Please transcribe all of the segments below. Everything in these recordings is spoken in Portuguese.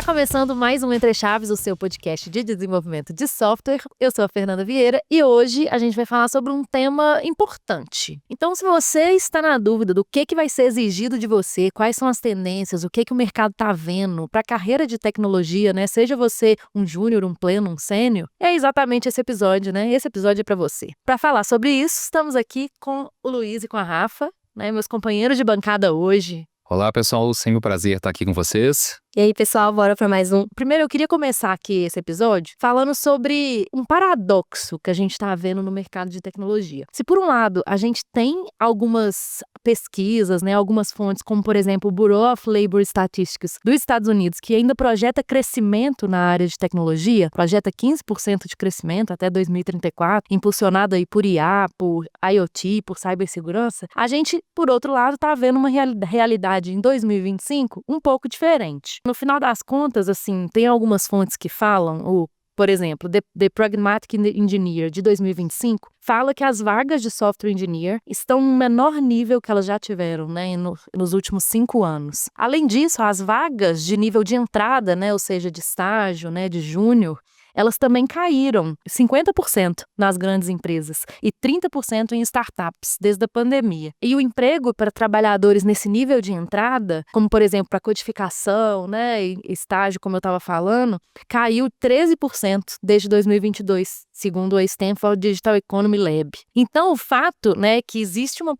começando mais um Entre Chaves, o seu podcast de desenvolvimento de software. Eu sou a Fernanda Vieira e hoje a gente vai falar sobre um tema importante. Então, se você está na dúvida do que vai ser exigido de você, quais são as tendências, o que o mercado está vendo para a carreira de tecnologia, né? Seja você um júnior, um pleno, um sênior, é exatamente esse episódio, né? Esse episódio é para você. Para falar sobre isso, estamos aqui com o Luiz e com a Rafa, né? Meus companheiros de bancada hoje. Olá, pessoal. Sempre um prazer estar aqui com vocês. E aí, pessoal, bora para mais um. Primeiro, eu queria começar aqui esse episódio falando sobre um paradoxo que a gente está vendo no mercado de tecnologia. Se, por um lado, a gente tem algumas pesquisas, né, algumas fontes, como, por exemplo, o Bureau of Labor Statistics dos Estados Unidos, que ainda projeta crescimento na área de tecnologia, projeta 15% de crescimento até 2034, impulsionado aí por IA, por IoT, por cibersegurança, a gente, por outro lado, está vendo uma realidade em 2025 um pouco diferente. No final das contas, assim, tem algumas fontes que falam, por exemplo, The Pragmatic Engineer, de 2025, fala que as vagas de software engineer estão no menor nível que elas já tiveram, né, nos últimos 5 anos. Além disso, as vagas de nível de entrada, né, ou seja, de estágio, né, de júnior, elas também caíram 50% nas grandes empresas e 30% em startups desde a pandemia. E o emprego para trabalhadores nesse nível de entrada, como por exemplo para codificação, né, e estágio, como eu estava falando, caiu 13% desde 2022, segundo a Stanford Digital Economy Lab. Então, o fato, né, que existe uma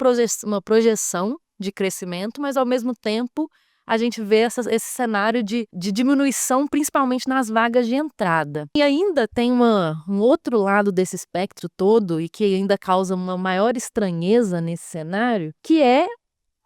projeção de crescimento, mas ao mesmo tempo a gente vê esse cenário de diminuição, principalmente nas vagas de entrada. E ainda tem um outro lado desse espectro todo, e que ainda causa uma maior estranheza nesse cenário, que é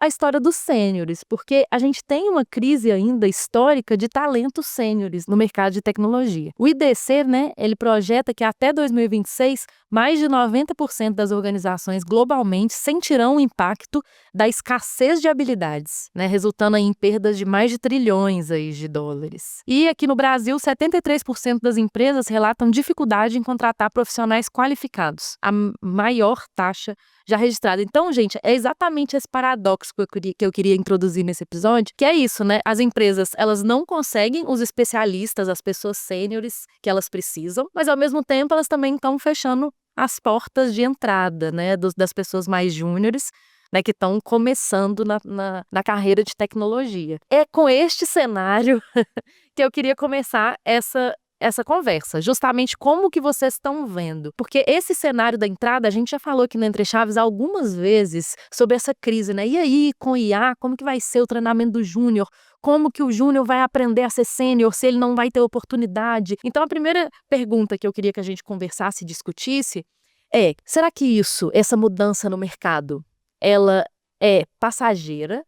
a história dos sêniores, porque a gente tem uma crise ainda histórica de talentos sêniores no mercado de tecnologia. O IDC, né, ele projeta que até 2026, mais de 90% das organizações globalmente sentirão o impacto da escassez de habilidades, né, resultando aí em perdas de mais de trilhões aí de dólares. E aqui no Brasil, 73% das empresas relatam dificuldade em contratar profissionais qualificados, a maior taxa já registrada. Então, gente, é exatamente esse paradoxo que eu queria introduzir nesse episódio, que é isso, né? As empresas, elas não conseguem os especialistas, as pessoas sêniores que elas precisam, mas ao mesmo tempo elas também estão fechando as portas de entrada, né, das pessoas mais júniores, né, que estão começando na carreira de tecnologia. É com este cenário que eu queria começar essa conversa, justamente como que vocês estão vendo. Porque esse cenário da entrada, a gente já falou aqui no Entre Chaves algumas vezes sobre essa crise, né? E aí, com IA, como que vai ser o treinamento do júnior? Como que o júnior vai aprender a ser sênior se ele não vai ter oportunidade? Então, a primeira pergunta que eu queria que a gente conversasse e discutisse é: será que essa mudança no mercado, ela é passageira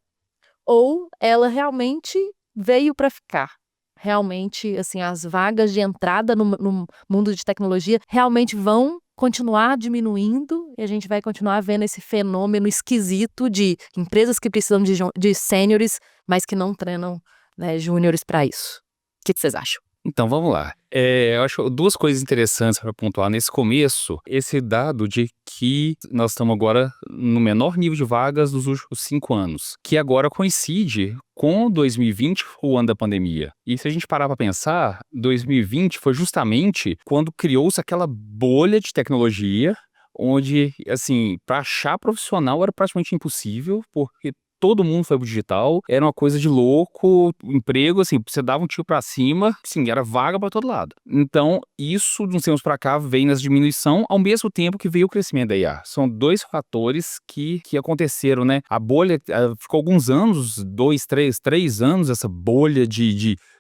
ou ela realmente veio para ficar? Realmente, assim, as vagas de entrada no mundo de tecnologia realmente vão continuar diminuindo e a gente vai continuar vendo esse fenômeno esquisito de empresas que precisam de sêniores, mas que não treinam, né, júniores para isso. O que vocês acham? Então, vamos lá. Eu acho 2 coisas interessantes para pontuar nesse começo. Esse dado de que nós estamos agora no menor nível de vagas dos últimos 5 anos, que agora coincide com 2020, o ano da pandemia. E se a gente parar para pensar, 2020 foi justamente quando criou-se aquela bolha de tecnologia, onde, assim, para achar profissional era praticamente impossível, porque todo mundo foi pro digital, era uma coisa de louco, emprego, assim, você dava um tiro pra cima, sim, era vaga pra todo lado. Então, isso, de uns tempos pra cá, vem nessa diminuição, ao mesmo tempo que veio o crescimento da IA. São 2 fatores que aconteceram, né? A bolha ficou alguns anos, 2, 3 anos, essa bolha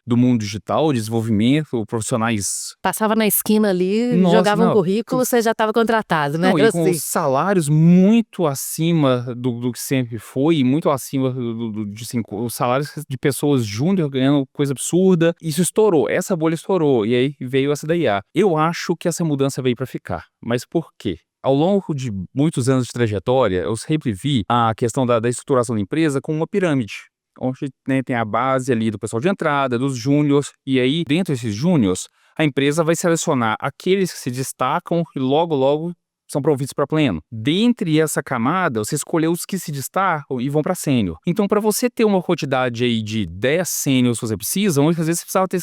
do mundo digital, desenvolvimento, profissionais. Passava na esquina ali, Nossa, jogava um não. currículo, você já estava contratado, né? Não, e com Assim. os salários muito acima do que sempre foi, e muito acima de assim, os salários de pessoas júnior ganhando coisa absurda. Isso estourou, essa bolha estourou, e aí veio essa da IA. Eu acho que essa mudança veio para ficar. Mas por quê? Ao longo de muitos anos de trajetória, eu sempre vi a questão da estruturação da empresa como uma pirâmide, onde, né, tem a base ali do pessoal de entrada, dos júniors, e aí, dentro desses júniors, a empresa vai selecionar aqueles que se destacam e logo são promovidos para pleno. Dentre essa camada, você escolheu os que se destacam e vão para sênior. Então, para você ter uma quantidade aí de 10 sêniors que você precisa, às vezes você precisava ter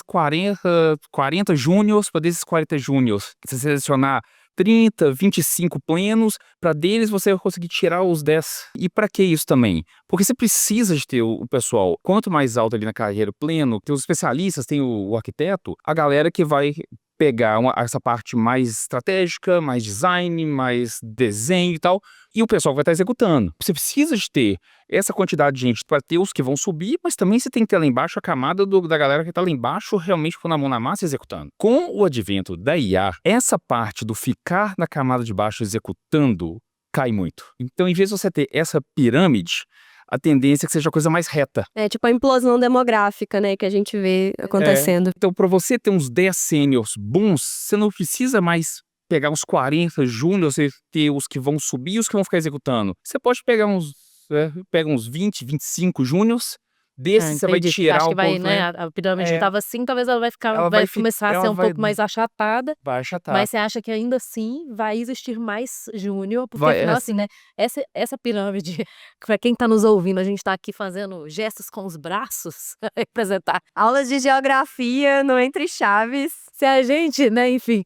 40 júniors, para desses 40 júniors, você selecionar 30, 25 plenos, para deles você vai conseguir tirar os 10. E para que isso também? Porque você precisa de ter o pessoal, quanto mais alto ali na carreira pleno, tem os especialistas, tem o arquiteto, a galera que vai pegar essa parte mais estratégica, mais design, mais desenho e tal, e o pessoal vai estar executando. Você precisa de ter essa quantidade de gente para ter os que vão subir, mas também você tem que ter lá embaixo a camada da galera que está lá embaixo realmente com a mão na massa executando. Com o advento da IA, essa parte do ficar na camada de baixo executando cai muito. Então, em vez de você ter essa pirâmide, a tendência é que seja a coisa mais reta. É tipo a implosão demográfica, né, que a gente vê acontecendo. Então, para você ter uns 10 sêniors bons, você não precisa mais pegar uns 40 júniors e ter os que vão subir e os que vão ficar executando. Você pode pegar uns 20, 25 júniors, desses você vai entendi. tirar Acho que um vai, pouco, né? A pirâmide estava assim, talvez ela vai começar a ser um pouco mais achatada. Vai achatar. Mas você acha que ainda assim vai existir mais júnior? Porque Vai, afinal, assim, né? Essa pirâmide, para quem tá nos ouvindo, a gente tá aqui fazendo gestos com os braços pra representar. Aulas de geografia no Entre Chaves. Se a gente, né, enfim,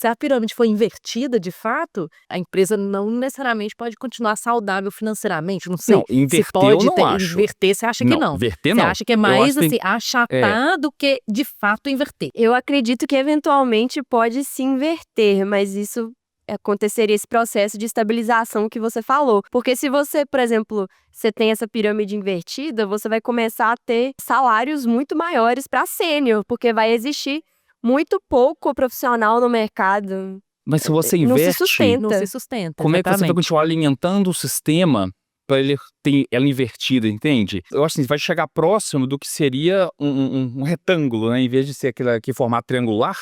se a pirâmide for invertida de fato, a empresa não necessariamente pode continuar saudável financeiramente. Não sei. Não, inverter se pode eu não acho. Inverter, você acha que não? Inverter Você não. acha que é mais Eu acho assim, achatar do que de fato inverter? Eu acredito que eventualmente pode se inverter, mas isso aconteceria esse processo de estabilização que você falou. Porque se você, por exemplo, você tem essa pirâmide invertida, você vai começar a ter salários muito maiores para sênior, porque vai existir muito pouco profissional no mercado. Mas se você Não se inverte, sustenta. Não se sustenta. como é que você vai exatamente. continuar alimentando o sistema para ele ter ela invertida, entende? Eu acho assim, vai chegar próximo do que seria um retângulo, né? Em vez de ser aquele formato triangular,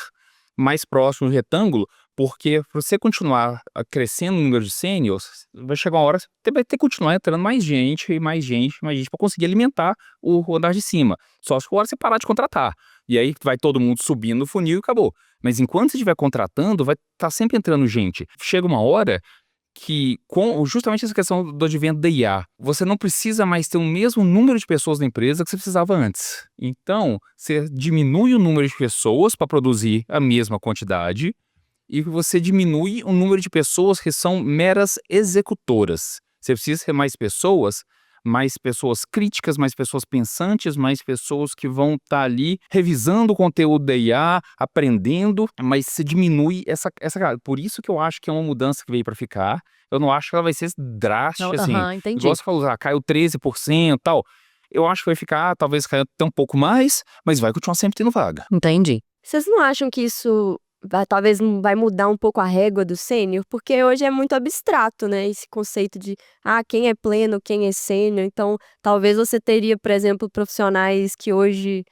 mais próximo do retângulo, porque para você continuar crescendo o número de sêniors, vai chegar uma hora que vai ter que continuar entrando mais gente, mais gente, mais gente, para conseguir alimentar o andar de cima. Só se for hora você parar de contratar. E aí vai todo mundo subindo no funil e acabou. Mas enquanto você estiver contratando, vai estar sempre entrando gente. Chega uma hora que, com justamente essa questão do advento da IA, você não precisa mais ter o mesmo número de pessoas na empresa que você precisava antes. Então, você diminui o número de pessoas para produzir a mesma quantidade e você diminui o número de pessoas que são meras executoras. Você precisa ter mais pessoas críticas, mais pessoas pensantes, mais pessoas que vão estar ali revisando o conteúdo da IA, aprendendo, mas se diminui essa. Por isso que eu acho que é uma mudança que veio para ficar. Eu não acho que ela vai ser drástica, assim. Entendi. Igual você falou, caiu 13% e tal. Eu acho que vai ficar, talvez caia até um pouco mais, mas vai continuar sempre tendo vaga. Entendi. Vocês não acham que isso talvez não vai mudar um pouco a régua do sênior? Porque hoje é muito abstrato, né? Esse conceito de quem é pleno, quem é sênior. Então, talvez você teria, por exemplo, profissionais que hoje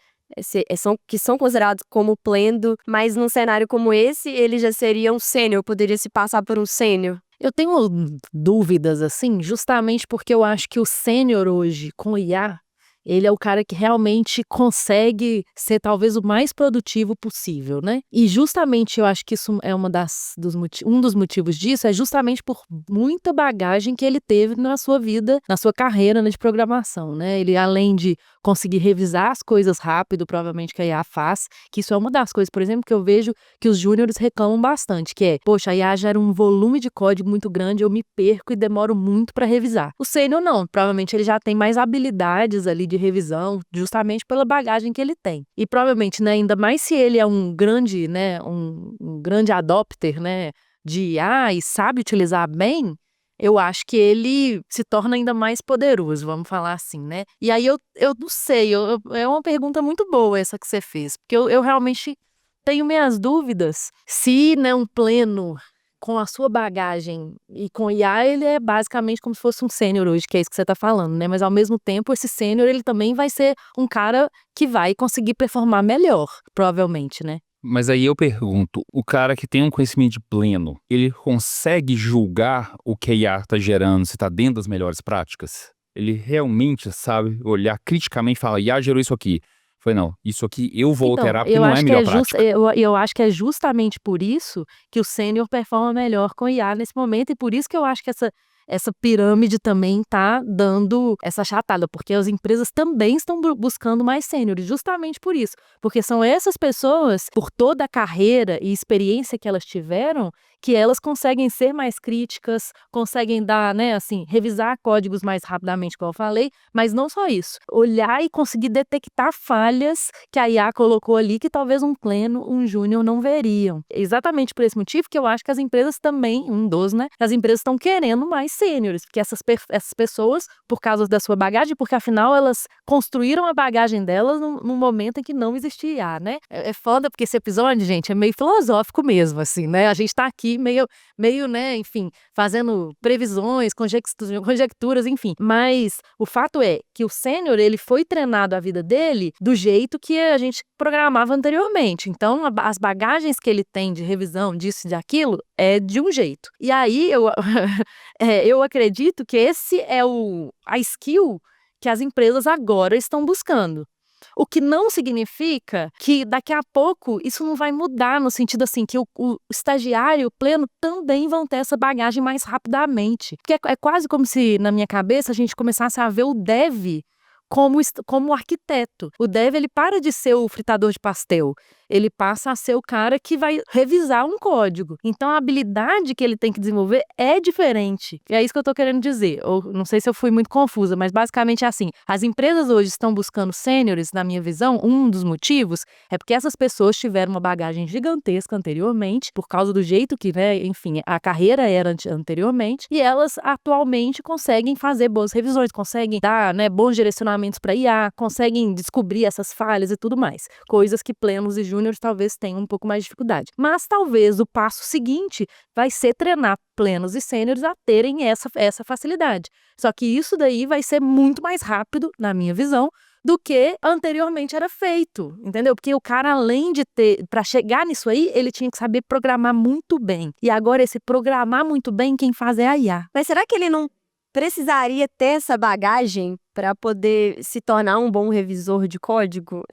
são considerados como pleno, mas num cenário como esse, ele já seria um sênior, poderia se passar por um sênior. Eu tenho dúvidas, assim, justamente porque eu acho que o sênior hoje, com IA, ele é o cara que realmente consegue ser talvez o mais produtivo possível, né? E justamente eu acho que isso é um dos motivos disso é justamente por muita bagagem que ele teve na sua vida, na sua carreira de programação, né? Ele, além de conseguir revisar as coisas rápido, provavelmente que a IA faz, que isso é uma das coisas, por exemplo, que eu vejo que os júniores reclamam bastante, que é, poxa, a IA gera um volume de código muito grande, eu me perco e demoro muito para revisar. O sênior não, provavelmente ele já tem mais habilidades ali de revisão, justamente pela bagagem que ele tem. E provavelmente, né, ainda mais se ele é um grande, né, um grande adopter, né, de IA e sabe utilizar bem, eu acho que ele se torna ainda mais poderoso, vamos falar assim, né? E aí eu não sei, é uma pergunta muito boa essa que você fez, porque eu realmente tenho minhas dúvidas se, né, um pleno com a sua bagagem e com IA, ele é basicamente como se fosse um sênior hoje, que é isso que você está falando, né? Mas ao mesmo tempo, esse sênior, ele também vai ser um cara que vai conseguir performar melhor, provavelmente, né? Mas aí eu pergunto, o cara que tem um conhecimento pleno, ele consegue julgar o que a IA está gerando, se está dentro das melhores práticas? Ele realmente sabe olhar criticamente e falar, IA gerou isso aqui. Falei, não, isso aqui eu vou Então, alterar porque eu não é a acho que melhor é prática. eu acho que é justamente por isso que o sênior performa melhor com IA nesse momento e por isso que eu acho que essa pirâmide também tá dando essa achatada, porque as empresas também estão buscando mais sêniores, justamente por isso. Porque são essas pessoas, por toda a carreira e experiência que elas tiveram, que elas conseguem ser mais críticas, conseguem dar, né, assim, revisar códigos mais rapidamente, como eu falei, mas não só isso. Olhar e conseguir detectar falhas que a IA colocou ali que talvez um pleno, um júnior não veriam. Exatamente por esse motivo que eu acho que as empresas também, né, as empresas estão querendo mais sêniores, porque essas pessoas, por causa da sua bagagem, porque afinal elas construíram a bagagem delas num momento em que não existia IA, né? É foda porque esse episódio, gente, é meio filosófico mesmo, assim, né? A gente tá aqui meio, né, enfim, fazendo previsões, conjecturas, enfim. Mas o fato é que o sênior, ele foi treinado a vida dele do jeito que a gente programava anteriormente. Então, as bagagens que ele tem de revisão disso e de aquilo é de um jeito. E aí, eu acredito que esse é a skill que as empresas agora estão buscando. O que não significa que daqui a pouco isso não vai mudar, no sentido assim, que o estagiário e o pleno também vão ter essa bagagem mais rapidamente. Porque é quase como se, na minha cabeça, a gente começasse a ver o dev como arquiteto. O dev, ele para de ser o fritador de pastel. Ele passa a ser o cara que vai revisar um código. Então, a habilidade que ele tem que desenvolver é diferente. E é isso que eu tô querendo dizer. Ou, não sei se eu fui muito confusa, mas basicamente é assim. As empresas hoje estão buscando sêniores, na minha visão, um dos motivos é porque essas pessoas tiveram uma bagagem gigantesca anteriormente, por causa do jeito que, né, enfim, a carreira era anteriormente, e elas atualmente conseguem fazer boas revisões, conseguem dar, né, bons direcionamentos para IA, conseguem descobrir essas falhas e tudo mais. Coisas que plenos e júniores talvez tenham um pouco mais de dificuldade. Mas talvez o passo seguinte vai ser treinar plenos e sêniores a terem essa facilidade. Só que isso daí vai ser muito mais rápido, na minha visão, do que anteriormente era feito, entendeu? Porque o cara, além de para chegar nisso aí, ele tinha que saber programar muito bem. E agora esse programar muito bem, quem faz é a IA. Mas será que ele não precisaria ter essa bagagem para poder se tornar um bom revisor de código?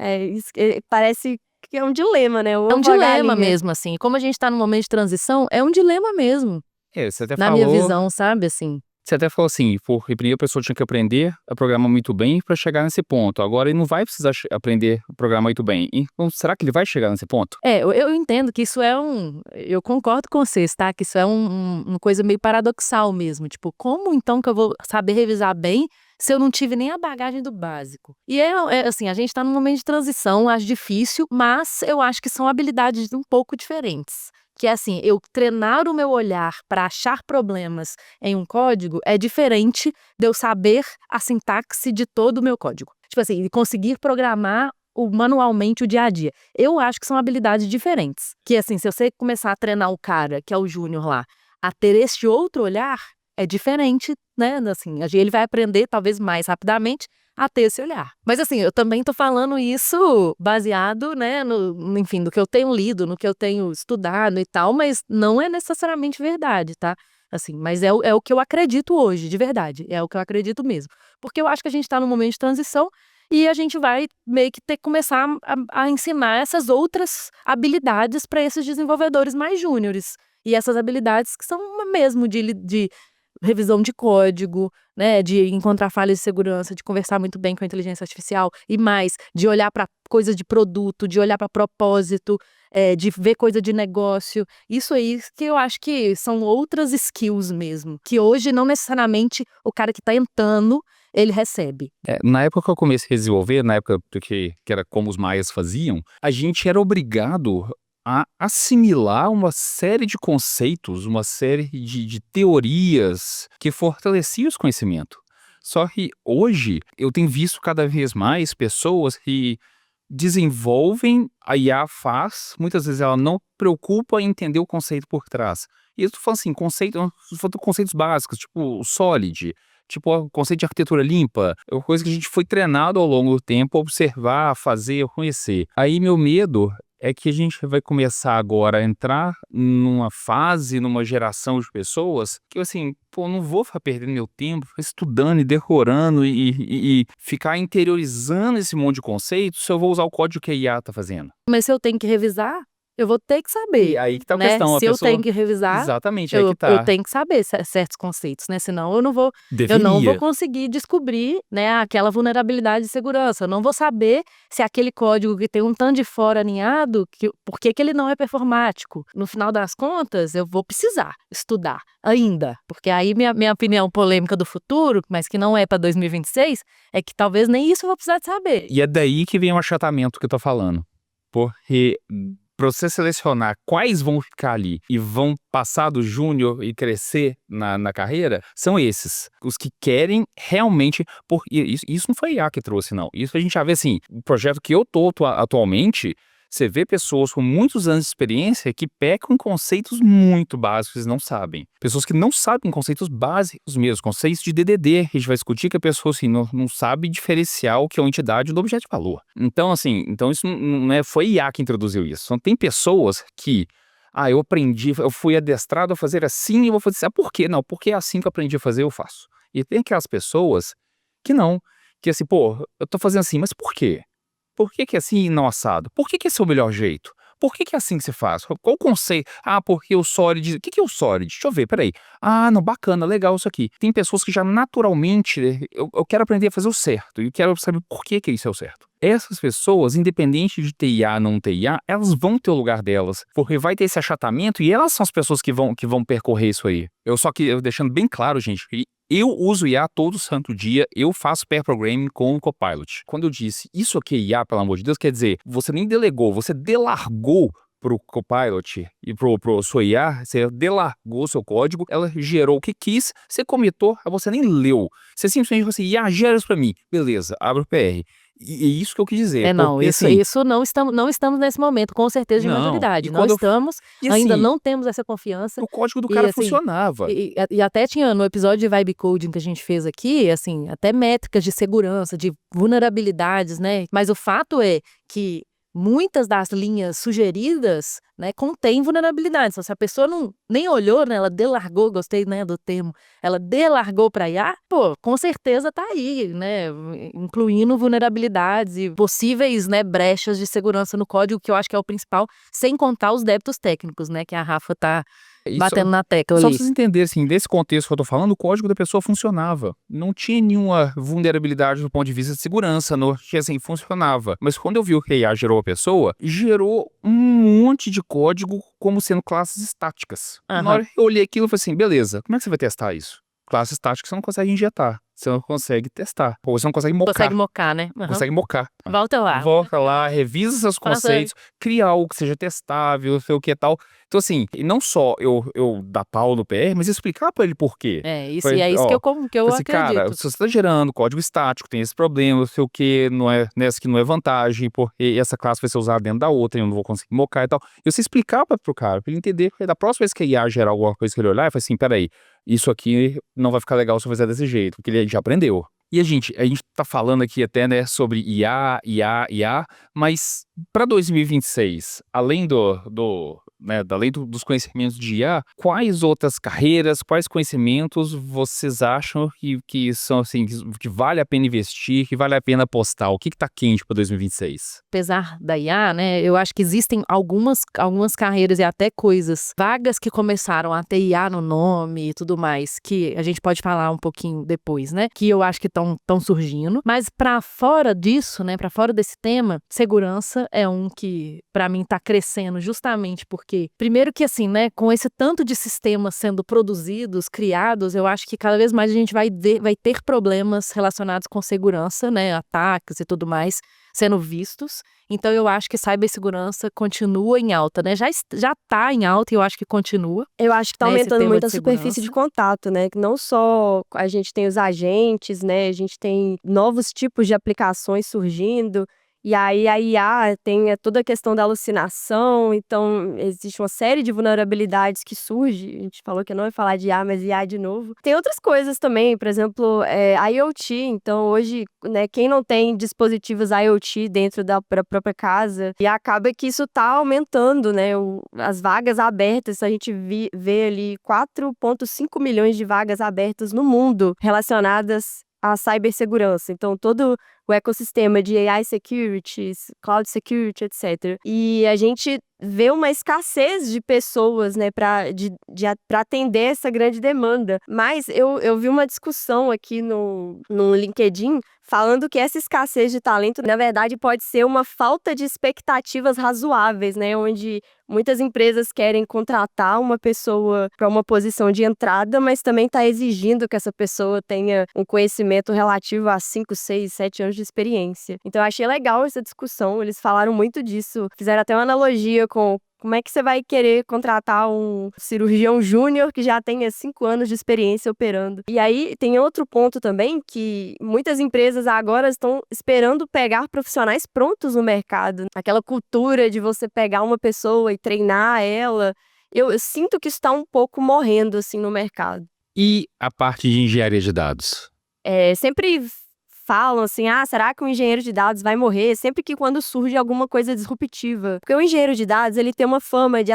Parece que é um dilema, né? O É um ovo ou a dilema galinha. mesmo, assim. Como a gente tá num momento de transição, é um dilema mesmo, Você até na minha falou. visão, sabe, assim. Você até falou assim, porque primeiro a pessoa tinha que aprender a programar muito bem para chegar nesse ponto. Agora ele não vai precisar aprender a programar muito bem. Então, será que ele vai chegar nesse ponto? Eu entendo que isso é eu concordo com vocês, tá? Que isso é uma coisa meio paradoxal mesmo. Tipo, como então que eu vou saber revisar bem se eu não tive nem a bagagem do básico? E assim, a gente tá num momento de transição, acho difícil, mas eu acho que são habilidades um pouco diferentes. Que é assim, eu treinar o meu olhar para achar problemas em um código é diferente de eu saber a sintaxe de todo o meu código. Tipo assim, conseguir programar manualmente o dia a dia. Eu acho que são habilidades diferentes. Que assim, se você começar a treinar o cara, que é o júnior lá, a ter este outro olhar, é diferente, né? Assim, ele vai aprender talvez mais rapidamente a ter esse olhar. Mas assim, eu também tô falando isso baseado, né, enfim, no que eu tenho lido, no que eu tenho estudado e tal, mas não é necessariamente verdade, tá? Assim, mas é o que eu acredito hoje, de verdade. É o que eu acredito mesmo. Porque eu acho que a gente tá num momento de transição e a gente vai meio que ter que começar a ensinar essas outras habilidades para esses desenvolvedores mais júniores. E essas habilidades que são mesmo de revisão de código, né, de encontrar falhas de segurança, de conversar muito bem com a inteligência artificial e mais, de olhar para coisa de produto, de olhar para propósito, de ver coisa de negócio. Isso aí que eu acho que são outras skills mesmo, que hoje não necessariamente o cara que está entrando, ele recebe. Na época que eu comecei a desenvolver, na época que era como os maias faziam, a gente era obrigado a assimilar uma série de conceitos, uma série de teorias que fortaleciam esse conhecimento. Só que hoje eu tenho visto cada vez mais pessoas que desenvolvem, a IA faz, muitas vezes ela não preocupa em entender o conceito por trás. E eu tô falando assim, conceitos básicos, tipo o Solid, tipo o conceito de arquitetura limpa, é uma coisa que a gente foi treinado ao longo do tempo a observar, a fazer, a conhecer. Aí meu medo é que a gente vai começar agora a entrar numa fase, numa geração de pessoas que, assim, pô, não vou ficar perdendo meu tempo estudando e decorando e ficar interiorizando esse monte de conceitos se eu vou usar o código que a IA tá fazendo. Mas se eu tenho que revisar, eu vou ter que E saber, aí que tá a né? questão, a Se eu pessoa... tenho que revisar, Exatamente, aí que eu tá. tenho que saber certos conceitos, né? Senão eu não vou Deveria. conseguir descobrir, né, aquela vulnerabilidade de segurança. Eu não vou saber se aquele código que tem um tanto de fora aninhado, por que que ele não é performático. No final das contas, eu vou precisar estudar ainda. Porque aí minha opinião polêmica do futuro, mas que não é para 2026, é que talvez nem isso eu vou precisar de saber. E é daí que vem o achatamento que eu tô falando. Porque pra você selecionar quais vão ficar ali e vão passar do júnior e crescer na carreira, são esses. Os que querem realmente... Isso não foi a IA que trouxe, não. Isso a gente já vê, assim, o projeto que eu tô atualmente, você vê pessoas com muitos anos de experiência que pecam em conceitos muito básicos e não sabem. Pessoas que não sabem conceitos básicos mesmo, conceitos de DDD, que a gente vai discutir, que a pessoa assim, não sabe diferenciar o que é uma entidade do objeto de valor. Então, assim, isso não é, foi IA que introduziu isso. Então, tem pessoas que... eu aprendi, eu fui adestrado a fazer assim e eu vou fazer assim. Por quê? Não, porque é assim que eu aprendi a fazer, eu faço. E tem aquelas pessoas que não, que assim, pô, eu tô fazendo assim, mas por quê? Por que que é assim e não assado? Por que que esse é o melhor jeito? Por que que é assim que se faz? Qual o conceito? Porque o Solid... O que que é o Solid? Deixa eu ver, peraí. Não, bacana, legal isso aqui. Tem pessoas que já naturalmente... Eu quero aprender a fazer o certo. E quero saber por que que isso é o certo. Essas pessoas, independente de ter IA ou não ter IA, elas vão ter o lugar delas. Porque vai ter esse achatamento e elas são as pessoas que vão percorrer isso aí. Eu deixando bem claro, gente, que eu uso IA todo santo dia, eu faço pair programming com o Copilot. Quando eu disse isso aqui é IA, pelo amor de Deus, quer dizer, você nem delegou, você delargou pro Copilot e pro sua IA, você delargou seu código, ela gerou o que quis, você comitou, você nem leu. Você simplesmente falou assim, IA, gera isso pra mim. Beleza, abre o PR. E é isso que eu quis dizer. Não, Porque, isso, assim, isso não estamos nesse momento, com certeza, de não. maturidade. E Não quando eu... estamos, E ainda assim, não temos essa confiança. o código do E cara assim, funcionava. e até tinha no episódio de Vibe Coding que a gente fez aqui, assim, até métricas de segurança, de vulnerabilidades, né? Mas o fato é que muitas das linhas sugeridas, né, contêm vulnerabilidades. Então, se a pessoa nem olhou, né, ela delargou, gostei, né, do termo, ela delargou para IA, pô, com certeza tá aí, né, incluindo vulnerabilidades e possíveis, né, brechas de segurança no código, que eu acho que é o principal, sem contar os débitos técnicos, né, que a Rafa tá batendo na tecla Só pra ali. vocês entenderem, assim, desse contexto que eu tô falando, o código da pessoa funcionava. Não tinha nenhuma vulnerabilidade do ponto de vista de segurança, assim, funcionava. Mas quando eu vi o que a IA gerou a pessoa, gerou um monte de código como sendo classes estáticas. Na hora que eu olhei aquilo, eu falei assim, beleza, como é que você vai testar isso? Classes estáticas você não consegue injetar, você não consegue testar, ou você não consegue mocar. Consegue mocar, né? Consegue mocar. Volta lá. Volta lá, revisa seus Passa- conceitos, cria algo que seja testável, sei o que e tal. Então, assim, e não só eu dar pau no PR, mas explicar pra ele por quê. Isso, Foi, e é isso ó, que eu falei assim, cara, acredito. se você tá gerando código estático, tem esse problema, sei o que, não é, nessa que não é vantagem, porque essa classe vai ser usada dentro da outra, e eu não vou conseguir mocar e tal. E você explicar pro cara, pra ele entender, porque da próxima vez que a IA gerar alguma coisa que ele olhar, ele fala assim, peraí, isso aqui não vai ficar legal se eu fizer desse jeito, porque ele já aprendeu. E a gente tá falando aqui até, né, sobre IA, mas para 2026, além dos conhecimentos de IA, quais outras carreiras, quais conhecimentos vocês acham que são assim, que vale a pena investir, que vale a pena apostar? O que tá quente para 2026? Apesar da IA, né, eu acho que existem algumas carreiras e até coisas, vagas que começaram a ter IA no nome e tudo mais, que a gente pode falar um pouquinho depois, né, que eu acho que estão surgindo, mas para fora disso, né, para fora desse tema, segurança é um que para mim tá crescendo justamente porque, primeiro que assim, né, com esse tanto de sistemas sendo produzidos, criados, eu acho que cada vez mais a gente vai ter problemas relacionados com segurança, né, ataques e tudo mais sendo vistos. Então eu acho que cibersegurança continua em alta, né? Já tá em alta e eu acho que continua. Eu acho que tá Né, esse aumentando tema muito de a superfície de segurança. contato, né? Que não só a gente tem os agentes, né? A gente tem novos tipos de aplicações surgindo. E aí a IA tem toda a questão da alucinação, então existe uma série de vulnerabilidades que surge. A gente falou que não ia falar de IA, mas IA de novo. Tem outras coisas também, por exemplo, IoT. Então hoje, né, quem não tem dispositivos IoT dentro da própria casa, e acaba que isso está aumentando, né, as vagas abertas. A gente vê ali 4,5 milhões de vagas abertas no mundo relacionadas à cibersegurança. Então, todo o ecossistema de AI security, cloud security, etc. E a gente vê uma escassez de pessoas, né, para atender essa grande demanda. Mas eu vi uma discussão aqui no LinkedIn falando que essa escassez de talento, na verdade, pode ser uma falta de expectativas razoáveis, né, onde muitas empresas querem contratar uma pessoa para uma posição de entrada, mas também está exigindo que essa pessoa tenha um conhecimento relativo a 5, 6, 7 anos de experiência. Então eu achei legal essa discussão, eles falaram muito disso, fizeram até uma analogia com como é que você vai querer contratar um cirurgião júnior que já tenha 5 anos de experiência operando. E aí tem outro ponto também, que muitas empresas agora estão esperando pegar profissionais prontos no mercado. Aquela cultura de você pegar uma pessoa e treinar ela, eu sinto que isso está um pouco morrendo assim no mercado. E a parte de engenharia de dados? Sempre falam assim, será que o engenheiro de dados vai morrer? Sempre que quando surge alguma coisa disruptiva. Porque o engenheiro de dados, ele tem uma fama de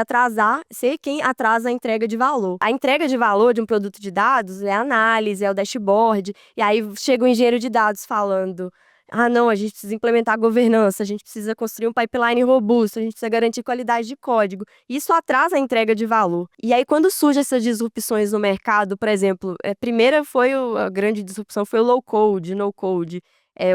ser quem atrasa a entrega de valor. A entrega de valor de um produto de dados é a análise, é o dashboard, e aí chega o engenheiro de dados falando: não, a gente precisa implementar a governança, a gente precisa construir um pipeline robusto, a gente precisa garantir qualidade de código. Isso atrasa a entrega de valor. E aí, quando surgem essas disrupções no mercado, por exemplo, a primeira a grande disrupção foi o low-code, no-code.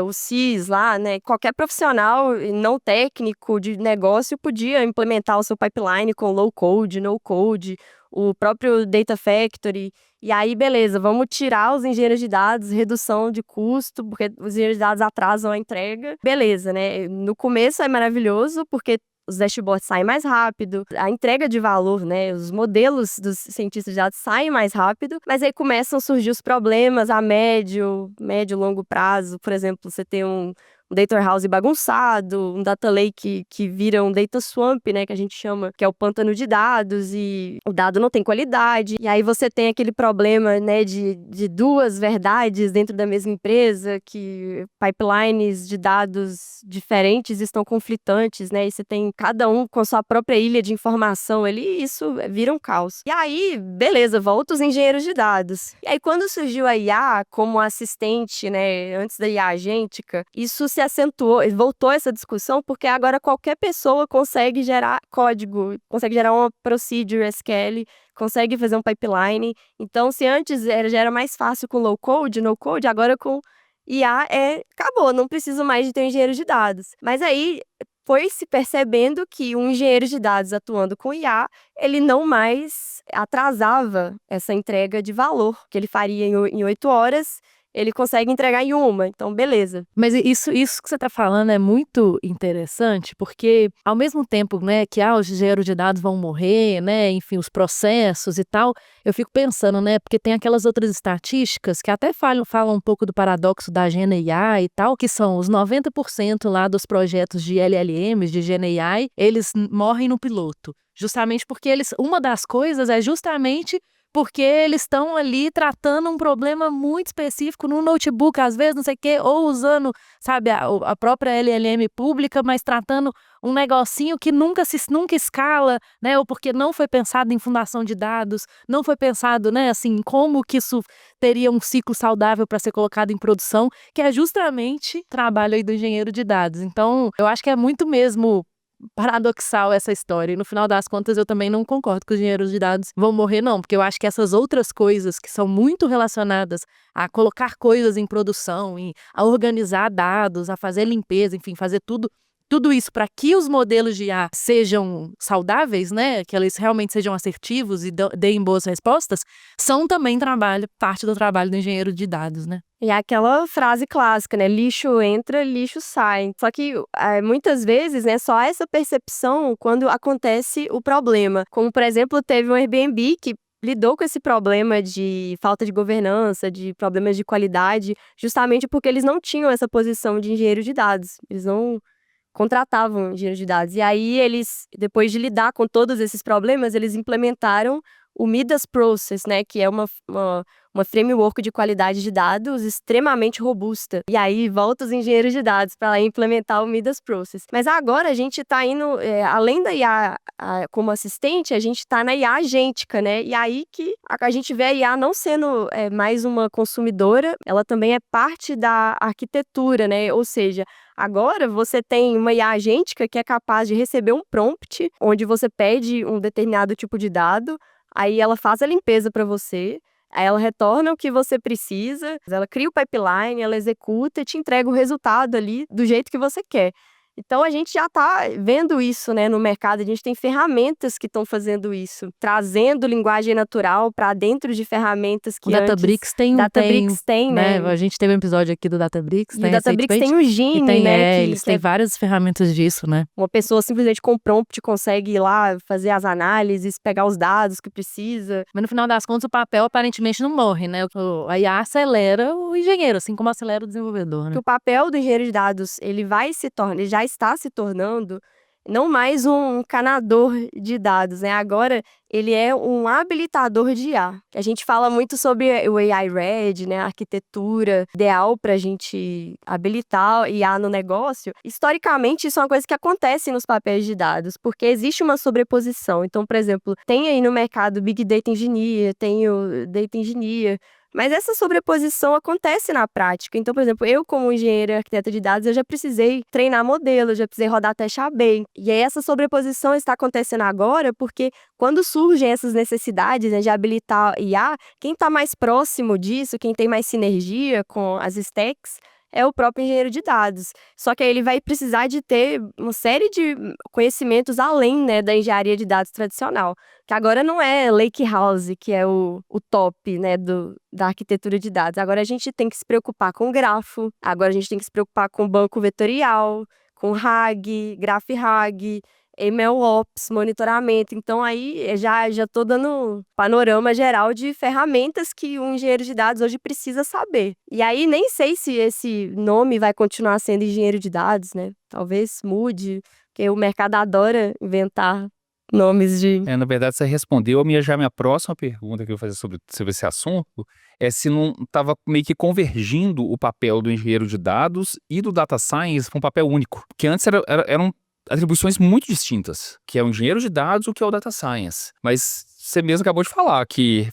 O CIS lá, né? Qualquer profissional não técnico de negócio podia implementar o seu pipeline com low-code, no-code, o próprio Data Factory. E aí, beleza, vamos tirar os engenheiros de dados, redução de custo, porque os engenheiros de dados atrasam a entrega. Beleza, né? No começo é maravilhoso, porque os dashboards saem mais rápido, a entrega de valor, né? Os modelos dos cientistas de dados saem mais rápido, mas aí começam a surgir os problemas a médio e longo prazo. Por exemplo, você tem um data warehouse bagunçado, um data lake que vira um data swamp, né, que a gente chama, que é o pântano de dados, e o dado não tem qualidade. E aí você tem aquele problema, né, de duas verdades dentro da mesma empresa, que pipelines de dados diferentes estão conflitantes, né, e você tem cada um com sua própria ilha de informação ali, e isso vira um caos. E aí, beleza, volta os engenheiros de dados. E aí, quando surgiu a IA como assistente, né, antes da IA agêntica, isso se acentuou, voltou essa discussão, porque agora qualquer pessoa consegue gerar código, consegue gerar uma procedure SQL, consegue fazer um pipeline. Então, se antes já era mais fácil com low code, no code, agora com IA acabou, não preciso mais de ter um engenheiro de dados. Mas aí foi se percebendo que um engenheiro de dados atuando com IA, ele não mais atrasava essa entrega de valor, que ele faria em 8 horas, ele consegue entregar em 1, então beleza. Mas isso que você está falando é muito interessante, porque ao mesmo tempo, né, que os engenheiros de dados vão morrer, né, enfim, os processos e tal, eu fico pensando, né, porque tem aquelas outras estatísticas que até falam um pouco do paradoxo da GenAI e tal, que são os 90% lá dos projetos de LLMs, de GenAI, eles morrem no piloto. Justamente porque uma das coisas é justamente porque eles estão ali tratando um problema muito específico num notebook, às vezes, não sei o quê, ou usando, sabe, a própria LLM pública, mas tratando um negocinho que nunca escala, né, ou porque não foi pensado em fundação de dados, não foi pensado, né, assim, como que isso teria um ciclo saudável para ser colocado em produção, que é justamente o trabalho aí do engenheiro de dados. Então, eu acho que é muito mesmo paradoxal essa história, e no final das contas eu também não concordo que os engenheiros de dados vão morrer, não, porque eu acho que essas outras coisas que são muito relacionadas a colocar coisas em produção, a organizar dados, a fazer limpeza, enfim, fazer tudo isso para que os modelos de IA sejam saudáveis, né, que eles realmente sejam assertivos e deem boas respostas, são também parte do trabalho do engenheiro de dados, né? E é aquela frase clássica, né? Lixo entra, lixo sai. Só que muitas vezes, né, só há essa percepção quando acontece o problema. Como, por exemplo, teve um Airbnb que lidou com esse problema de falta de governança, de problemas de qualidade, justamente porque eles não tinham essa posição de engenheiro de dados. Eles não contratavam engenheiros de dados. E aí eles, depois de lidar com todos esses problemas, eles implementaram o Midas Process, né, que é uma framework de qualidade de dados extremamente robusta. E aí volta os engenheiros de dados para lá implementar o Midas Process. Mas agora a gente está indo, além da IA como assistente, a gente está na IA agêntica, né? E aí que a gente vê a IA não sendo mais uma consumidora, ela também é parte da arquitetura, né? Ou seja, agora você tem uma IA agêntica que é capaz de receber um prompt, onde você pede um determinado tipo de dado, aí ela faz a limpeza para você, aí ela retorna o que você precisa, ela cria o pipeline, ela executa e te entrega o resultado ali do jeito que você quer. Então a gente já está vendo isso, né, no mercado, a gente tem ferramentas que estão fazendo isso, trazendo linguagem natural para dentro de ferramentas que O Databricks tem, né? A gente teve um episódio aqui do Databricks, E né, o Databricks tem o e Genie, tem, né? eles têm várias ferramentas disso, né? Uma pessoa simplesmente com prompt consegue ir lá fazer as análises, pegar os dados que precisa. Mas no final das contas o papel aparentemente não morre, né? A IA acelera o engenheiro, assim como acelera o desenvolvedor, né? Que o papel do engenheiro de dados, ele já está se tornando não mais um encanador de dados, né? Agora ele é um habilitador de IA. A gente fala muito sobre o AI Red, né? A arquitetura ideal para a gente habilitar IA no negócio. Historicamente, isso é uma coisa que acontece nos papéis de dados, porque existe uma sobreposição. Então, por exemplo, tem aí no mercado Big Data Engineer, tem o Data Engineer, mas essa sobreposição acontece na prática. Então, por exemplo, eu como engenheira e arquiteta de dados, eu já precisei treinar modelos, já precisei rodar teste AB. E aí essa sobreposição está acontecendo agora porque quando surgem essas necessidades, né, de habilitar IA, quem está mais próximo disso, quem tem mais sinergia com as stacks, é o próprio engenheiro de dados. Só que aí ele vai precisar de ter uma série de conhecimentos além, né, da engenharia de dados tradicional. Que agora não é Lakehouse, que é o top, né, da arquitetura de dados. Agora a gente tem que se preocupar com grafo, agora a gente tem que se preocupar com banco vetorial, com RAG, GraphRag, MLOps, monitoramento. Então aí já estou dando um panorama geral de ferramentas que um engenheiro de dados hoje precisa saber. E aí nem sei se esse nome vai continuar sendo engenheiro de dados, né? Talvez mude, porque o mercado adora inventar nomes de... Na verdade, você respondeu a minha próxima pergunta que eu vou fazer sobre esse assunto, é se não estava meio que convergindo o papel do engenheiro de dados e do data science para um papel único. Porque antes eram atribuições muito distintas, que é o engenheiro de dados, o que é o data science. Mas você mesmo acabou de falar que,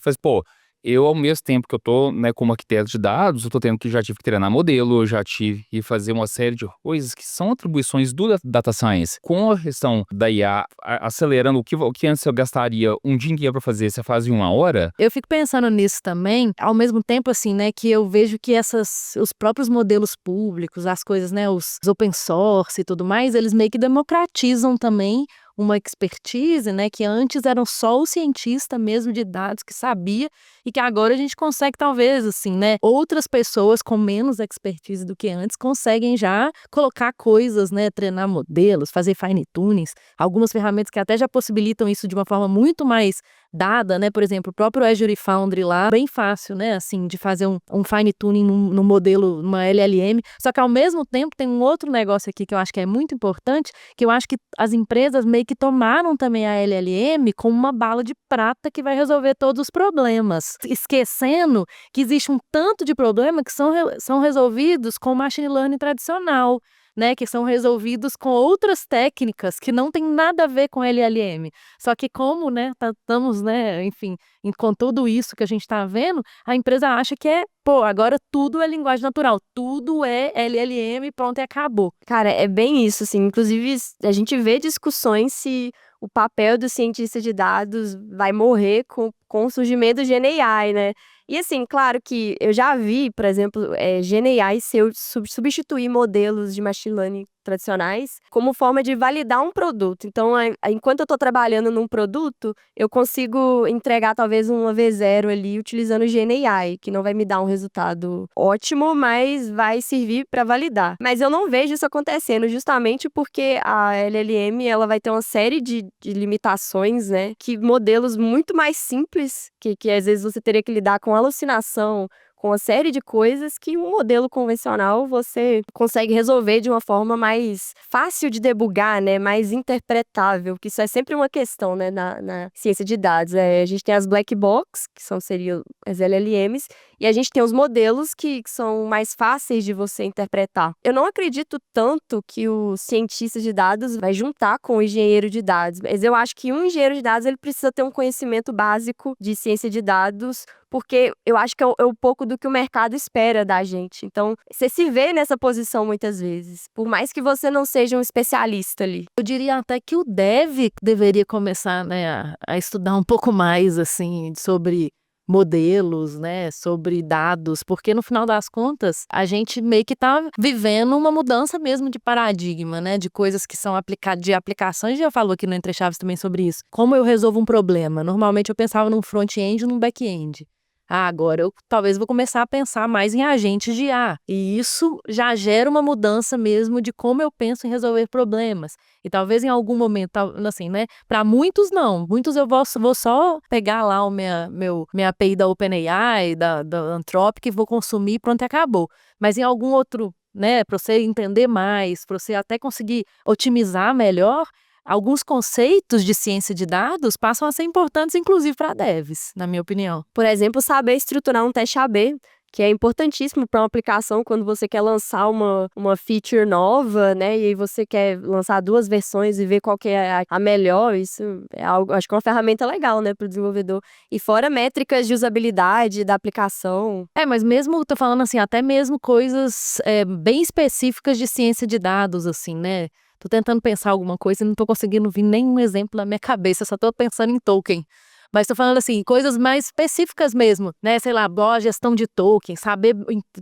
eu ao mesmo tempo que eu tô, né, como arquiteto de dados, eu tô já tive que treinar modelo, já tive que fazer uma série de coisas que são atribuições do data science. Com a questão da IA acelerando o que antes eu gastaria um dia inteiro para fazer, você faz em 1 hora. Eu fico pensando nisso também, ao mesmo tempo assim, né, que eu vejo que os próprios modelos públicos, as coisas, né, os open source e tudo mais, eles meio que democratizam também uma expertise, né, que antes eram só o cientista mesmo de dados que sabia e que agora a gente consegue talvez, assim, né, outras pessoas com menos expertise do que antes conseguem já colocar coisas, né, treinar modelos, fazer fine tunings, algumas ferramentas que até já possibilitam isso de uma forma muito mais dada, né, por exemplo, o próprio Azure Foundry lá, bem fácil, né, assim, de fazer um fine tuning no modelo, numa LLM, só que ao mesmo tempo tem um outro negócio aqui que eu acho que é muito importante, que eu acho que as empresas meio que tomaram também a LLM como uma bala de prata que vai resolver todos os problemas, esquecendo que existe um tanto de problema que são resolvidos com machine learning tradicional, né, que são resolvidos com outras técnicas que não tem nada a ver com LLM. Só que como, né, estamos, né, enfim, com tudo isso que a gente está vendo, a empresa acha que agora tudo é linguagem natural, tudo é LLM, pronto, e acabou. Cara, é bem isso, assim. Inclusive, a gente vê discussões se o papel do cientista de dados vai morrer com o surgimento do GenAI, né? E assim, claro que eu já vi, por exemplo, GenAI substituir modelos de machine learning tradicionais como forma de validar um produto. Então, enquanto eu estou trabalhando num produto, eu consigo entregar talvez um V0 ali utilizando o GenAI, que não vai me dar um resultado ótimo, mas vai servir para validar. Mas eu não vejo isso acontecendo justamente porque a LLM ela vai ter uma série de limitações, né? Que modelos muito mais simples, que às vezes você teria que lidar com alucinação, com uma série de coisas que um modelo convencional você consegue resolver de uma forma mais fácil de debugar, né, mais interpretável, que isso é sempre uma questão, né, na ciência de dados. A gente tem as black box, seriam as LLMs, e a gente tem os modelos que são mais fáceis de você interpretar. Eu não acredito tanto que o cientista de dados vai juntar com o engenheiro de dados, mas eu acho que um engenheiro de dados ele precisa ter um conhecimento básico de ciência de dados, porque eu acho que é um pouco do que o mercado espera da gente. Então, você se vê nessa posição muitas vezes, por mais que você não seja um especialista ali. Eu diria até que o dev deveria começar, né, a estudar um pouco mais, assim, sobre modelos, né, sobre dados, porque no final das contas, a gente meio que tá vivendo uma mudança mesmo de paradigma, né, de coisas que são de aplicações, já falou aqui no Entre Chaves também sobre isso. Como eu resolvo um problema? Normalmente eu pensava num front-end e num back-end. Agora eu talvez vou começar a pensar mais em agentes de IA. E isso já gera uma mudança mesmo de como eu penso em resolver problemas. E talvez em algum momento, assim, né? Para muitos, não. Muitos eu vou só pegar lá minha API da OpenAI, da Anthropic, e vou consumir e pronto, acabou. Mas em algum outro, né? Para você entender mais, para você até conseguir otimizar melhor, alguns conceitos de ciência de dados passam a ser importantes, inclusive para devs, na minha opinião. Por exemplo, saber estruturar um teste AB, que é importantíssimo para uma aplicação quando você quer lançar uma feature nova, né? E aí você quer lançar 2 versões e ver qual que é a melhor. Isso é algo, acho que é uma ferramenta legal, né, para o desenvolvedor. E fora métricas de usabilidade da aplicação. Mas mesmo, tô falando assim, até mesmo coisas bem específicas de ciência de dados, assim, né? Tô tentando pensar alguma coisa e não tô conseguindo vir nenhum exemplo na minha cabeça, só tô pensando em token. Mas tô falando assim, coisas mais específicas mesmo, né? Sei lá, boa gestão de token, saber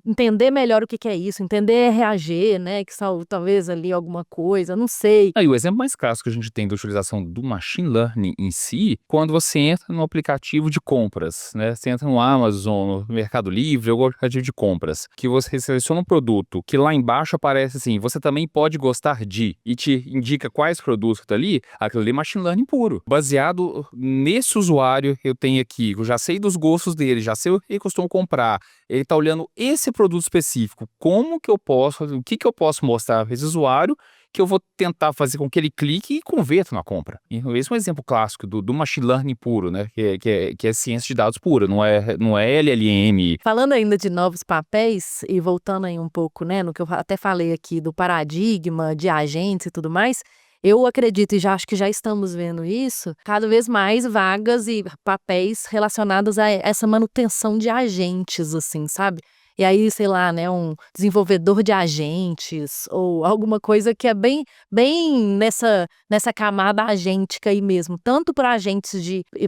entender melhor o que é isso, entender RAG, né? Que são talvez ali alguma coisa, não sei. E o exemplo mais clássico que a gente tem da utilização do machine learning em si, quando você entra no aplicativo de compras, né? Você entra no Amazon, no Mercado Livre, ou aplicativo de compras, que você seleciona um produto, que lá embaixo aparece assim, você também pode gostar de, e te indica quais produtos que tá ali, aquilo ali é machine learning puro. Baseado nesse usuário, eu tenho aqui, eu já sei dos gostos dele, já sei o que ele costuma comprar, ele tá olhando esse produto específico, como que eu posso, o que eu posso mostrar para esse usuário, que eu vou tentar fazer com que ele clique e converta na compra. E esse é um exemplo clássico do machine learning puro, né? Que é ciência de dados pura, não é LLM. Falando ainda de novos papéis e voltando aí um pouco, né, no que eu até falei aqui do paradigma de agentes e tudo mais, eu acredito e já acho que já estamos vendo isso, cada vez mais vagas e papéis relacionados a essa manutenção de agentes, assim, sabe? E aí, sei lá, né, um desenvolvedor de agentes ou alguma coisa que é bem nessa camada agêntica aí mesmo, tanto para agentes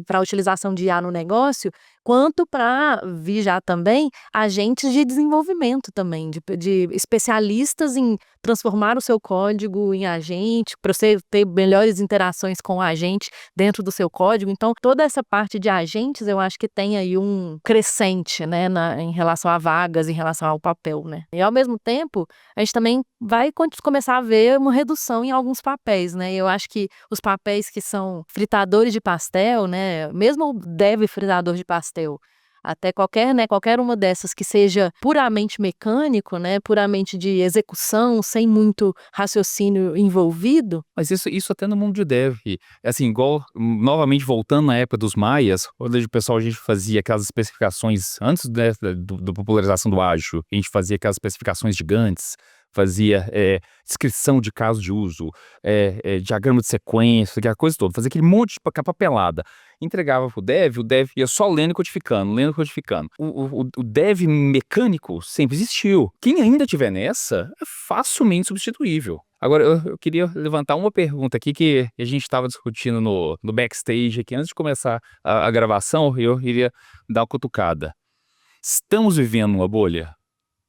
para utilização de IA no negócio, quanto para vir já também agentes de desenvolvimento também, de especialistas em transformar o seu código em agente, para você ter melhores interações com o agente dentro do seu código. Então, toda essa parte de agentes, eu acho que tem aí um crescente, né, em relação a vagas, em relação ao papel, né. E ao mesmo tempo, a gente também vai começar a ver uma redução em alguns papéis, né. Eu acho que os papéis que são fritadores de pastel, né, mesmo o dev fritador de pastel, até qualquer uma dessas que seja puramente mecânico, né, puramente de execução, sem muito raciocínio envolvido. Mas isso até no mundo de dev. Assim, igual, novamente voltando na época dos maias, quando o pessoal a gente fazia aquelas especificações, antes da popularização do ágil, a gente fazia aquelas especificações gigantes, fazia descrição de caso de uso, diagrama de sequência, aquela coisa toda, fazia aquele monte de papelada. Entregava pro dev, o dev ia só lendo e codificando. O dev mecânico sempre existiu. Quem ainda tiver nessa, é facilmente substituível. Agora, eu queria levantar uma pergunta aqui que a gente estava discutindo no backstage aqui, antes de começar a gravação, eu iria dar uma cutucada. Estamos vivendo uma bolha?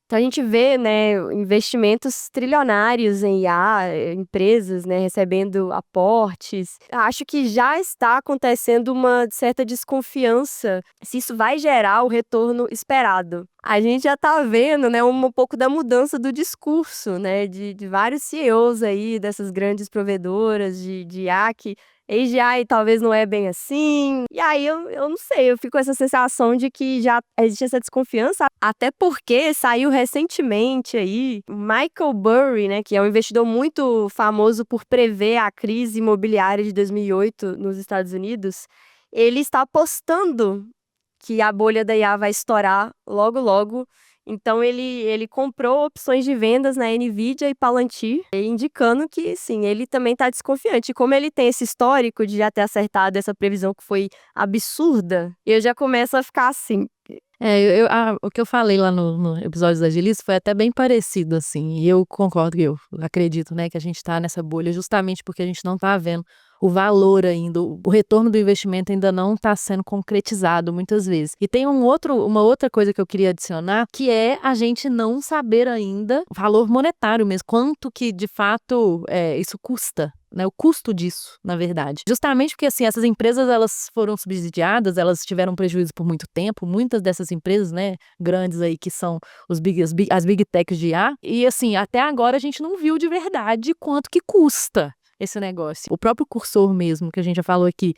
Então a gente vê, né, investimentos trilionários em IA, empresas, né, recebendo aportes. Acho que já está acontecendo uma certa desconfiança se isso vai gerar o retorno esperado. A gente já está vendo, né, um pouco da mudança do discurso, né, de vários CEOs aí dessas grandes provedoras de IA que AGI talvez não é bem assim. E aí eu não sei, eu fico com essa sensação de que já existe essa desconfiança, até porque saiu recentemente aí o Michael Burry, né, que é um investidor muito famoso por prever a crise imobiliária de 2008 nos Estados Unidos. Ele está apostando que a bolha da IA vai estourar logo, logo. Então, ele comprou opções de vendas na NVIDIA e Palantir, indicando que, sim, ele também está desconfiante. E como ele tem esse histórico de já ter acertado essa previsão que foi absurda, eu já começo a ficar assim. O que eu falei lá no episódio da Agilice foi até bem parecido, assim, e eu concordo, eu acredito, né, que a gente tá nessa bolha justamente porque a gente não tá vendo o valor ainda, o retorno do investimento ainda não está sendo concretizado muitas vezes. E tem uma outra coisa que eu queria adicionar, que é a gente não saber ainda o valor monetário mesmo, quanto que de fato isso custa. Né, o custo disso, na verdade. Justamente porque, assim, essas empresas, elas foram subsidiadas, elas tiveram prejuízo por muito tempo, muitas dessas empresas, né, grandes aí, que são as big techs de IA, e, assim, até agora a gente não viu de verdade quanto que custa esse negócio. O próprio cursor mesmo, que a gente já falou aqui,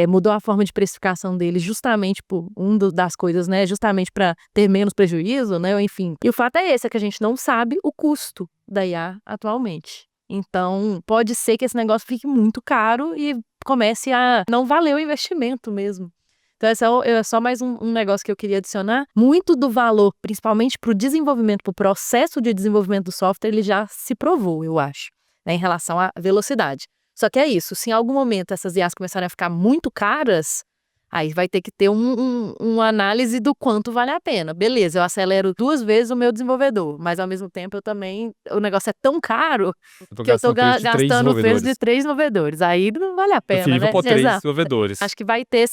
mudou a forma de precificação dele justamente por das coisas, né, justamente para ter menos prejuízo, né, enfim. E o fato é esse, é que a gente não sabe o custo da IA atualmente. Então, pode ser que esse negócio fique muito caro e comece a não valer o investimento mesmo. Então, é só mais um negócio que eu queria adicionar. Muito do valor, principalmente para o desenvolvimento, para o processo de desenvolvimento do software, ele já se provou, eu acho, né, em relação à velocidade. Só que é isso, se em algum momento essas IAs começarem a ficar muito caras, aí vai ter que ter uma análise do quanto vale a pena. Beleza, eu acelero 2 vezes o meu desenvolvedor, mas ao mesmo tempo o negócio é tão caro que eu tô gastando o preço de 3 desenvolvedores. Aí não vale a pena, Preferível né? por 3 Exato. desenvolvedores. Acho que vai ter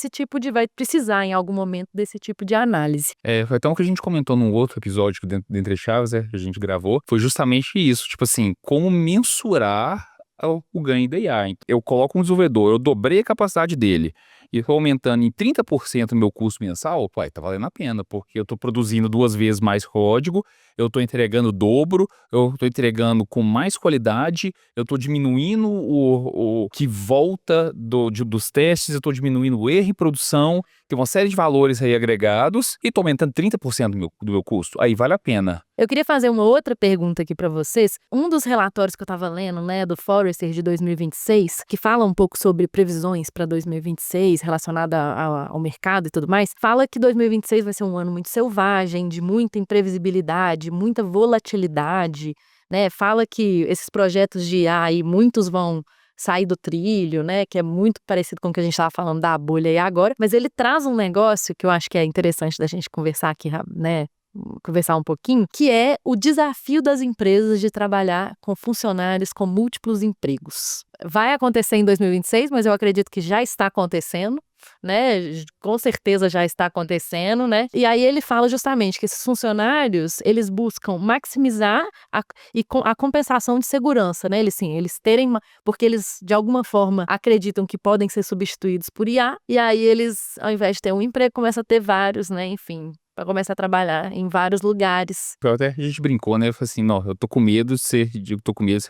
vai precisar em algum momento desse tipo de análise. Foi até o que a gente comentou num outro episódio dentro do Entre Chaves, que a gente gravou, foi justamente isso, tipo assim, como mensurar o ganho da IA. Eu coloco um desenvolvedor, eu dobrei a capacidade dele e estou aumentando em 30% o meu custo mensal, tá valendo a pena, porque eu estou produzindo 2 vezes mais código, eu estou entregando o dobro, eu estou entregando com mais qualidade, eu estou diminuindo o que volta dos testes, eu estou diminuindo o erro em produção, tem uma série de valores aí agregados e estou aumentando 30% do meu custo. Aí vale a pena. Eu queria fazer uma outra pergunta aqui para vocês. Um dos relatórios que eu estava lendo, né, do Forrester de 2026, que fala um pouco sobre previsões para 2026 relacionada ao mercado e tudo mais, fala que 2026 vai ser um ano muito selvagem, de muita imprevisibilidade, muita volatilidade, né? Fala que esses projetos de IA aí, muitos vão sair do trilho, né, que é muito parecido com o que a gente estava falando da bolha aí agora, mas ele traz um negócio que eu acho que é interessante da gente conversar aqui, né, conversar um pouquinho, que é o desafio das empresas de trabalhar com funcionários com múltiplos empregos. Vai acontecer em 2026, mas eu acredito que já está acontecendo, né? Com certeza já está acontecendo, né? E aí ele fala justamente que esses funcionários, eles buscam maximizar a compensação de segurança, né? Eles terem porque eles de alguma forma acreditam que podem ser substituídos por IA, e aí eles, ao invés de ter um emprego, começam a ter vários, né? Enfim, para começar a trabalhar em vários lugares. Até a gente brincou, né? Eu falei assim, não, eu tô com medo de ser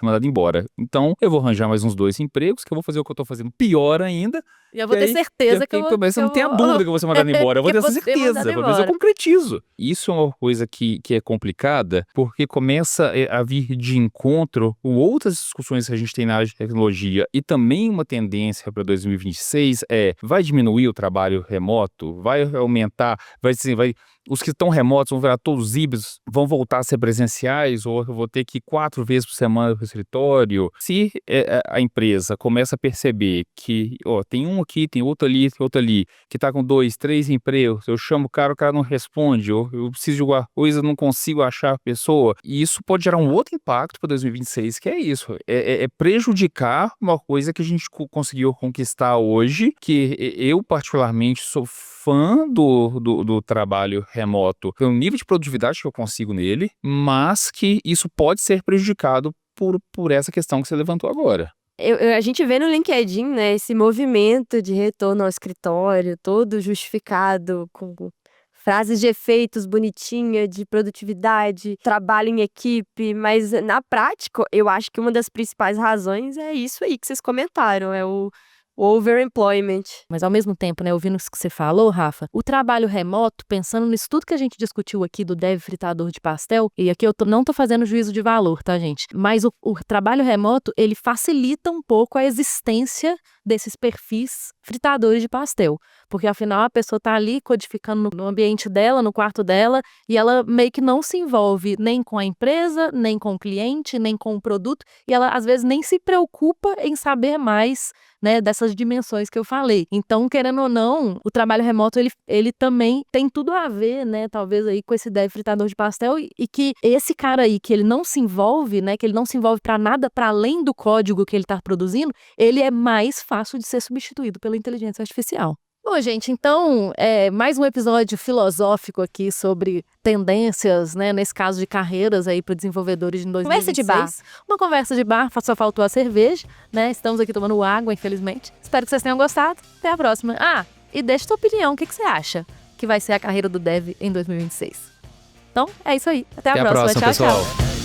mandado embora. Então, eu vou arranjar mais uns 2 empregos, que eu vou fazer o que eu tô fazendo pior ainda. E eu vou ter certeza que eu vou... Você não tem a dúvida que eu vou ser mandado embora. Eu vou ter essa certeza. Pelo menos eu concretizo. Isso é uma coisa que é complicada, porque começa a vir de encontro com outras discussões que a gente tem na área de tecnologia. E também uma tendência para 2026 vai diminuir o trabalho remoto? Vai aumentar? Os que estão remotos vão virar todos híbridos, vão voltar a ser presenciais, ou eu vou ter que ir 4 vezes por semana para o escritório. Se a empresa começa a perceber que tem um aqui, tem outro ali, que está com 2, 3 empregos, eu chamo o cara não responde, ou eu preciso de alguma coisa, não consigo achar a pessoa, e isso pode gerar um outro impacto para 2026, que é isso, prejudicar uma coisa que a gente conseguiu conquistar hoje, que eu particularmente sou fã do trabalho remoto, pelo nível de produtividade que eu consigo nele, mas que isso pode ser prejudicado por essa questão que você levantou agora. A gente vê no LinkedIn, né, esse movimento de retorno ao escritório, todo justificado, com frases de efeitos bonitinha, de produtividade, trabalho em equipe, mas na prática, eu acho que uma das principais razões é isso aí que vocês comentaram, overemployment. Mas ao mesmo tempo, né, ouvindo isso que você falou, Rafa, o trabalho remoto, pensando nisso tudo que a gente discutiu aqui do dev fritador de pastel, e aqui eu não tô fazendo juízo de valor, tá, gente? Mas o trabalho remoto, ele facilita um pouco a existência desses perfis fritadores de pastel. Porque, afinal, a pessoa tá ali codificando no ambiente dela, no quarto dela, e ela meio que não se envolve nem com a empresa, nem com o cliente, nem com o produto, e ela, às vezes, nem se preocupa em saber mais, né, dessas dimensões que eu falei. Então, querendo ou não, o trabalho remoto, ele também tem tudo a ver, né, talvez aí com esse dev fritador de pastel, e que esse cara aí, que ele não se envolve, né, que ele não se envolve para nada para além do código que ele tá produzindo, ele é mais fácil de ser substituído pela inteligência artificial. Bom, gente, então, mais um episódio filosófico aqui sobre tendências, né, nesse caso de carreiras aí para desenvolvedores em 2026. Conversa de bar. Uma conversa de bar, só faltou a cerveja, né, estamos aqui tomando água, infelizmente. Espero que vocês tenham gostado, até a próxima. Ah, e deixa tua opinião, o que você acha que vai ser a carreira do dev em 2026? Então, é isso aí, até a próxima. Tchau, pessoal. tchau.